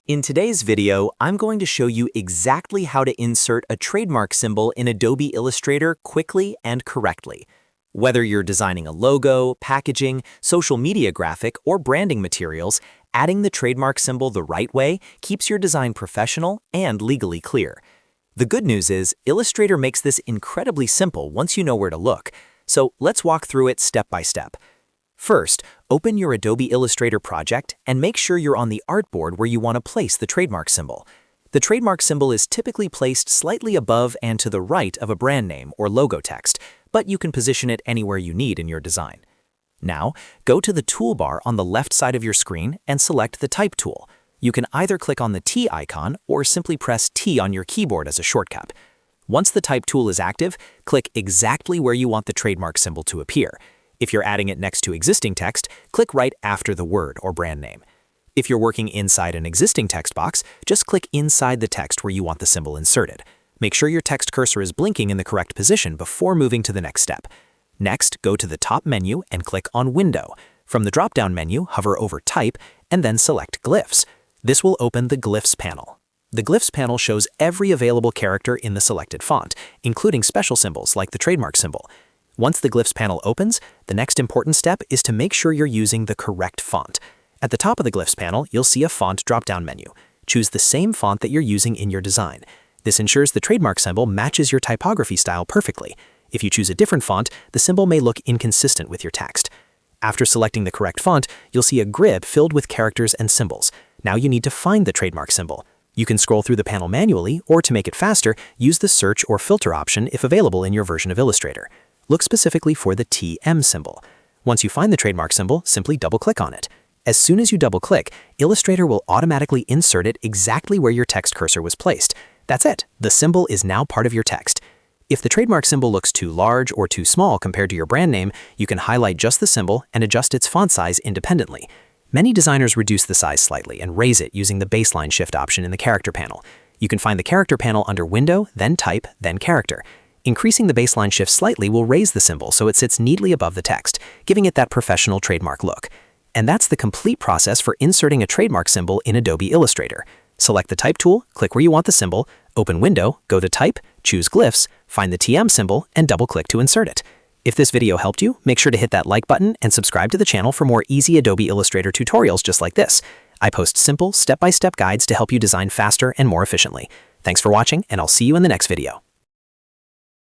In today's video, I'm going to show you exactly how to insert a trademark symbol in Adobe Illustrator quickly and correctly. Whether you're designing a logo, packaging, social media graphic, or branding materials, adding the trademark symbol the right way keeps your design professional and legally clear. The good news is, Illustrator makes this incredibly simple once you know where to look. So let's walk through it step by step. First, open your Adobe Illustrator project and make sure you're on the artboard where you want to place the trademark symbol. The trademark symbol is typically placed slightly above and to the right of a brand name or logo text, but you can position it anywhere you need in your design. Now, go to the toolbar on the left side of your screen and select the Type tool. You can either click on the T icon or simply press T on your keyboard as a shortcut. Once the Type tool is active, click exactly where you want the trademark symbol to appear. If you're adding it next to existing text, click right after the word or brand name. If you're working inside an existing text box, just click inside the text where you want the symbol inserted. Make sure your text cursor is blinking in the correct position before moving to the next step. Next, go to the top menu and click on Window. From the drop-down menu, hover over Type and then select Glyphs. This will open the Glyphs panel. The Glyphs panel shows every available character in the selected font, including special symbols like the trademark symbol. Once the Glyphs panel opens, the next important step is to make sure you're using the correct font. At the top of the Glyphs panel, you'll see a font drop-down menu. Choose the same font that you're using in your design. This ensures the trademark symbol matches your typography style perfectly. If you choose a different font, the symbol may look inconsistent with your text. After selecting the correct font, you'll see a grid filled with characters and symbols. Now you need to find the trademark symbol. You can scroll through the panel manually, or to make it faster, use the search or filter option if available in your version of Illustrator. Look specifically for the TM symbol. Once you find the trademark symbol, simply double-click on it. As soon as you double-click, Illustrator will automatically insert it exactly where your text cursor was placed. That's it. The symbol is now part of your text. If the trademark symbol looks too large or too small compared to your brand name, you can highlight just the symbol and adjust its font size independently. Many designers reduce the size slightly and raise it using the baseline shift option in the character panel. You can find the character panel under Window, then Type, then Character. Increasing the baseline shift slightly will raise the symbol so it sits neatly above the text, giving it that professional trademark look. And that's the complete process for inserting a trademark symbol in Adobe Illustrator. Select the Type tool, click where you want the symbol, open Window, go to Type, choose Glyphs, find the TM symbol, and double-click to insert it. If this video helped you, make sure to hit that like button and subscribe to the channel for more easy Adobe Illustrator tutorials just like this. I post simple, step-by-step guides to help you design faster and more efficiently. Thanks for watching, and I'll see you in the next video.